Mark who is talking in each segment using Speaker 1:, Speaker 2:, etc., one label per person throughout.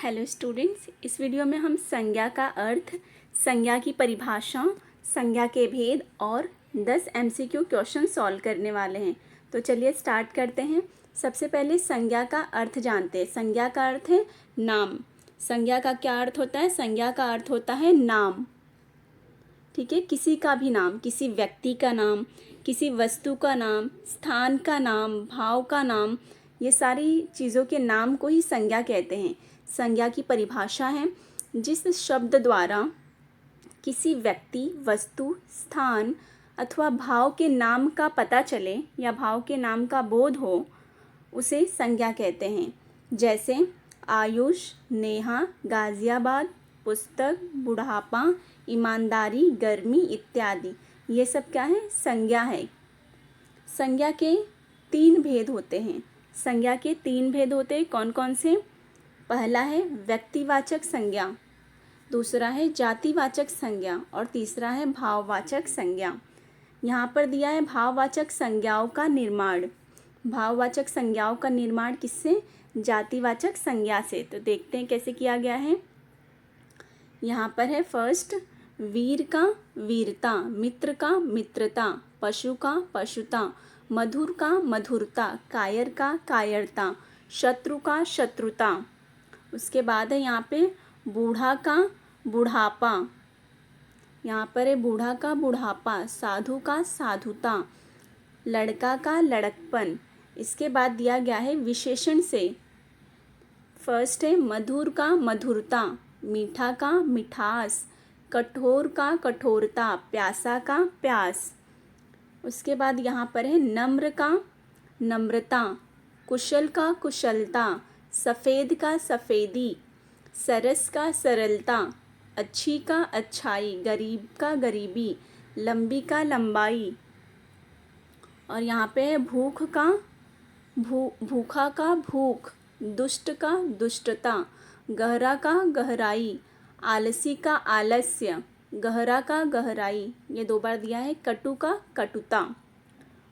Speaker 1: Hello students, इस video में हम संज्ञा का अर्थ, संज्ञा की परिभाषा, संज्ञा के भेद और 10 एमसीक्यू क्वेश्चन सॉल्व करने वाले हैं। तो चलिए स्टार्ट करते हैं। सबसे पहले संज्ञा का अर्थ जानते हैं। संज्ञा का अर्थ है नाम। संज्ञा का क्या अर्थ होता है? संज्ञा का अर्थ होता है नाम। ठीक है, किसी का भी नाम, किसी व्यक्ति का नाम, किसी वस्तु का नाम, स्थान का नाम, भाव का नाम, ये सारी चीज़ों के नाम को ही संज्ञा कहते हैं। संज्ञा की परिभाषा है जिस शब्द द्वारा किसी व्यक्ति, वस्तु, स्थान अथवा भाव के नाम का पता चले या भाव के नाम का बोध हो, उसे संज्ञा कहते हैं। जैसे आयुष, नेहा, गाजियाबाद, पुस्तक, बुढ़ापा, ईमानदारी, गर्मी इत्यादि, ये सब क्या है? संज्ञा है। संज्ञा के 3 भेद होते हैं। संज्ञा के 3 भेद होते हैं। कौन कौन से? पहला है व्यक्तिवाचक संज्ञा, दूसरा है जातिवाचक संज्ञा और तीसरा है भाववाचक संज्ञा। यहाँ पर दिया है भाववाचक संज्ञाओं का निर्माण। भाववाचक संज्ञाओं का निर्माण किससे? जातिवाचक संज्ञा से। तो देखते हैं कैसे किया गया है। यहाँ पर है फर्स्ट, वीर का वीरता, मित्र का मित्रता, पशु का पशुता, मधुर का मधुरता, कायर का कायरता, शत्रु का शत्रुता। उसके बाद है यहाँ पे बूढ़ा का बुढ़ापा, यहाँ पर है बूढ़ा का बुढ़ापा, साधु का साधुता, लड़का का लड़कपन। इसके बाद दिया गया है विशेषण से। फर्स्ट है मधुर का मधुरता, मीठा का मिठास, कठोर का कठोरता, प्यासा का प्यास। उसके बाद यहाँ पर है नम्र का नम्रता, कुशल का कुशलता, सफ़ेद का सफ़ेदी, सरस का सरलता, अच्छी का अच्छाई, गरीब का गरीबी, लंबी का लंबाई। और यहाँ पे है भूख का भूखा का भूख, दुष्ट का दुष्टता, गहरा का गहराई, आलसी का आलस्य, गहरा का गहराई। ये 2 बार दिया है। कटु का कटुता।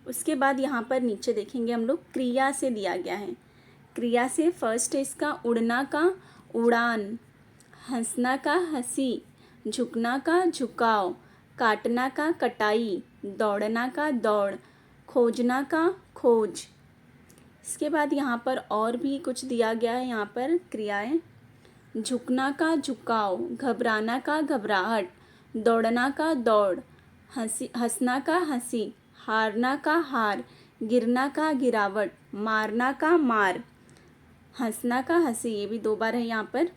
Speaker 1: उसके बाद यहाँ पर नीचे देखेंगे हम लोग क्रिया से दिया गया है। क्रिया से फर्स्ट है इसका उड़ना का उड़ान, हंसना का हंसी, झुकना का झुकाव, काटना का कटाई, दौड़ना का दौड़, खोजना का खोज। इसके बाद यहाँ पर और भी कुछ दिया गया है। यहाँ पर क्रियाएं, झुकना का झुकाव, घबराना का घबराहट, दौड़ना का दौड़, हंसना का हंसी, हारना का हार, गिरना का गिरावट, मारना का मार, हंसना का हंसी, ये भी 2 बार है यहाँ पर।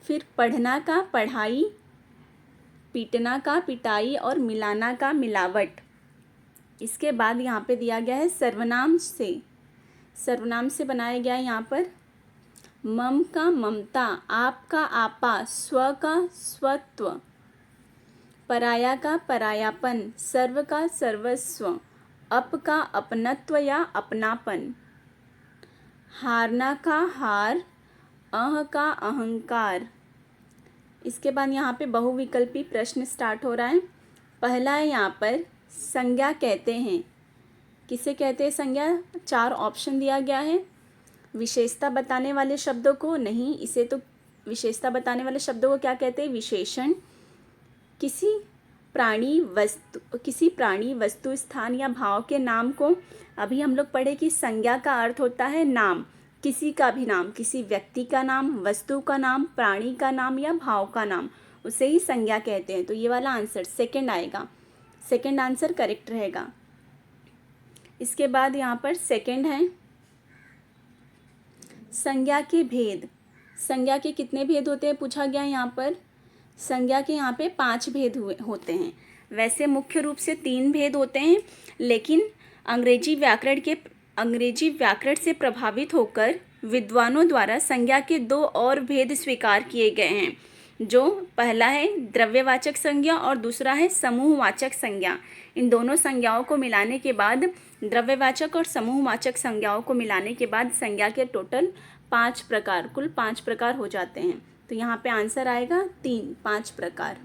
Speaker 1: फिर पढ़ना का पढ़ाई, पीटना का पिटाई और मिलाना का मिलावट। इसके बाद यहाँ पे दिया गया है सर्वनाम से। सर्वनाम से बनाया गया है यहाँ पर मम का ममता, आप का आपा, स्व का स्वत्व, पराया का परायापन, सर्व का सर्वस्व, अप का अपनत्व या अपनापन, हारना का हार, अह का अहंकार। इसके बाद यहाँ पे बहुविकल्पी प्रश्न स्टार्ट हो रहा है। पहला है यहाँ पर संज्ञा कहते हैं। किसे कहते हैं संज्ञा? 4 ऑप्शन दिया गया है। विशेषता बताने वाले शब्दों को नहीं, इसे तो विशेषता बताने वाले शब्दों को क्या कहते हैं? विशेषण। किसी प्राणी, वस्तु, स्थान या भाव के नाम को, अभी हम लोग पढ़े कि संज्ञा का अर्थ होता है नाम। किसी का भी नाम, किसी व्यक्ति का नाम, वस्तु का नाम, प्राणी का नाम या भाव का नाम, उसे ही संज्ञा कहते हैं। तो ये वाला आंसर सेकंड आएगा। सेकंड आंसर करेक्ट रहेगा। इसके बाद यहाँ पर सेकंड है संज्ञा के भेद। संज्ञा के कितने भेद होते हैं पूछा गया यहाँ पर। संज्ञा के यहाँ पे 5 भेद होते हैं। वैसे मुख्य रूप से 3 भेद होते हैं, लेकिन अंग्रेजी व्याकरण से प्रभावित होकर विद्वानों द्वारा संज्ञा के 2 और भेद स्वीकार किए गए हैं। जो पहला है द्रव्यवाचक संज्ञा और दूसरा है समूहवाचक संज्ञा। इन दोनों संज्ञाओं को मिलाने के बाद, द्रव्यवाचक और समूहवाचक संज्ञाओं को मिलाने के बाद संज्ञा के टोटल 5 प्रकार, कुल 5 प्रकार हो जाते हैं। तो यहाँ पे आंसर आएगा 5 प्रकार।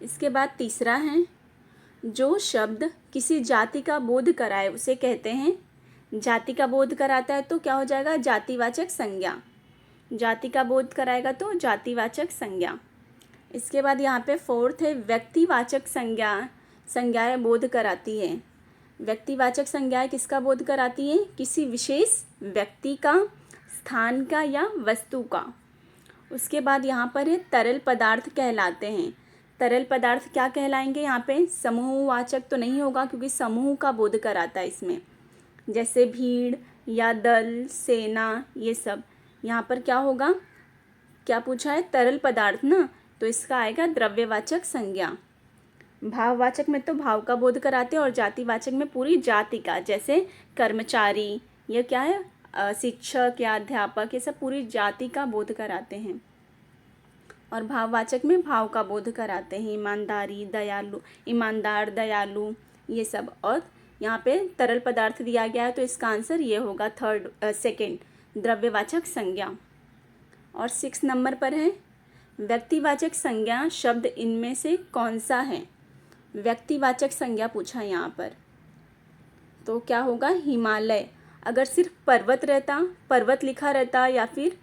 Speaker 1: इसके बाद तीसरा है जो शब्द किसी जाति का बोध कराए उसे कहते हैं। जाति का बोध कराता है तो क्या हो जाएगा? जातिवाचक संज्ञा। जाति का बोध कराएगा तो जातिवाचक संज्ञा। इसके बाद यहाँ पे फोर्थ है व्यक्तिवाचक संज्ञाएं बोध कराती है। व्यक्तिवाचक संज्ञाएं किसका बोध कराती है? किसी विशेष व्यक्ति का, स्थान का या वस्तु का। उसके बाद यहाँ पर है तरल पदार्थ कहलाते हैं। तरल पदार्थ क्या कहलाएंगे? यहाँ पे समूहवाचक तो नहीं होगा क्योंकि समूह का बोध कराता है इसमें, जैसे भीड़ या दल, सेना, ये सब। यहाँ पर क्या होगा? क्या पूछा है? तरल पदार्थ ना, तो इसका आएगा द्रव्यवाचक संज्ञा। भाववाचक में तो भाव का बोध कराते हैं और जातिवाचक में पूरी जाति का, जैसे कर्मचारी, ये क्या है? शिक्षक या अध्यापक, ये सब पूरी जाति का बोध कराते हैं। और भाववाचक में भाव का बोध कराते हैं, ईमानदारी, दयालु, ईमानदार, दयालु, ये सब। और यहाँ पे तरल पदार्थ दिया गया है तो इसका आंसर ये होगा सेकंड, द्रव्यवाचक संज्ञा। और 6 नंबर पर है व्यक्तिवाचक संज्ञा शब्द इनमें से कौन सा है? व्यक्तिवाचक संज्ञा पूछा है यहाँ पर, तो क्या होगा? हिमालय। अगर सिर्फ पर्वत रहता, पर्वत लिखा रहता या फिर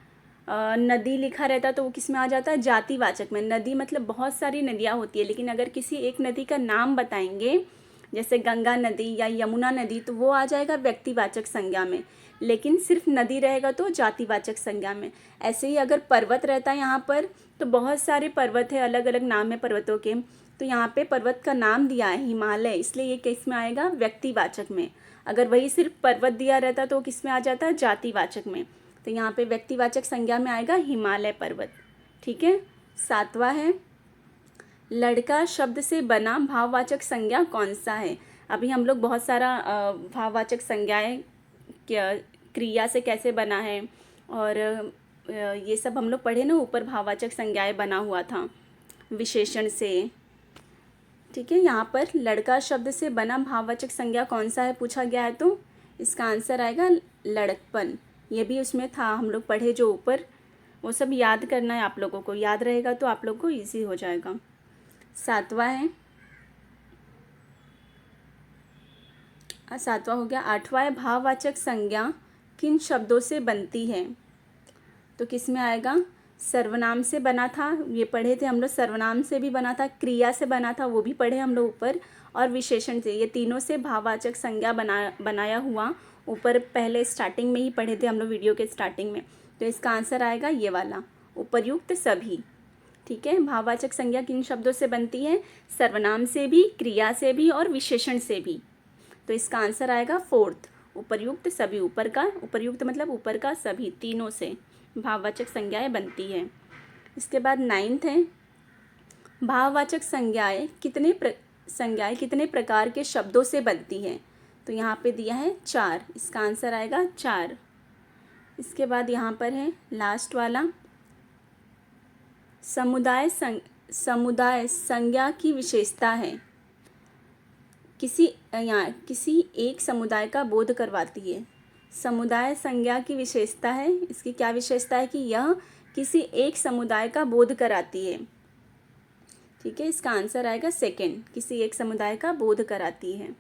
Speaker 1: नदी लिखा रहता तो वो किस में आ जाता है? जातिवाचक में। नदी मतलब बहुत सारी नदियाँ होती है, लेकिन अगर किसी एक नदी का नाम बताएंगे जैसे गंगा नदी या यमुना नदी तो वो आ जाएगा व्यक्तिवाचक संज्ञा में, लेकिन सिर्फ नदी रहेगा तो जातिवाचक संज्ञा में। ऐसे ही अगर पर्वत रहता है यहाँ पर तो बहुत सारे पर्वत है, अलग अलग नाम है पर्वतों के, तो यहाँ पे पर्वत का नाम दिया है हिमालय, इसलिए ये किस में आएगा? व्यक्तिवाचक में। अगर वही सिर्फ पर्वत दिया रहता तो किस में आ जाता है? जातिवाचक में। तो यहाँ पे व्यक्तिवाचक संज्ञा में आएगा हिमालय पर्वत। ठीक है। 7वां है लड़का शब्द से बना भाववाचक संज्ञा कौन सा है? अभी हम लोग बहुत सारा भाववाचक संज्ञाएं क्रिया से कैसे बना है और ये सब हम लोग पढ़े ना, ऊपर भाववाचक संज्ञाएं बना हुआ था विशेषण से। ठीक है। यहाँ पर लड़का शब्द से बना भाववाचक संज्ञा कौन सा है पूछा गया है, तो इसका आंसर आएगा लड़कपन। ये भी उसमें था, हम लोग पढ़े जो ऊपर, वो सब याद करना है आप लोगों को, याद रहेगा तो आप लोग को ईजी हो जाएगा। 7वां है, 7वां हो गया। 8वां है भाववाचक संज्ञा किन शब्दों से बनती है? तो किस में आएगा? सर्वनाम से बना था, ये पढ़े थे हम लोग, सर्वनाम से भी बना था, क्रिया से बना था, वो भी पढ़े हम लोग ऊपर, और विशेषण से, ये तीनों से भाववाचक संज्ञा बनाया हुआ ऊपर पहले स्टार्टिंग में ही पढ़े थे हम लोग, वीडियो के स्टार्टिंग में। तो इसका आंसर आएगा ये वाला, उपर्युक्त सभी। ठीक है। भाववाचक संज्ञा किन शब्दों से बनती है? सर्वनाम से भी, क्रिया से भी और विशेषण से भी। तो इसका आंसर आएगा 4th, उपर्युक्त सभी। ऊपर का, उपर्युक्त मतलब ऊपर का, सभी, तीनों से भाववाचक संज्ञाएं बनती है। इसके बाद 9th है भाववाचक संज्ञाएं कितने प्रकार के शब्दों से बनती है? तो यहाँ पे दिया है 4, इसका आंसर आएगा 4। इसके बाद यहाँ पर है लास्ट वाला, समुदाय संज्ञा की विशेषता है। किसी एक समुदाय का बोध करवाती है। समुदाय संज्ञा की विशेषता है, इसकी क्या विशेषता है कि यह किसी एक समुदाय का बोध कराती है। ठीक है। इसका आंसर आएगा 2nd, किसी एक समुदाय का बोध कराती है।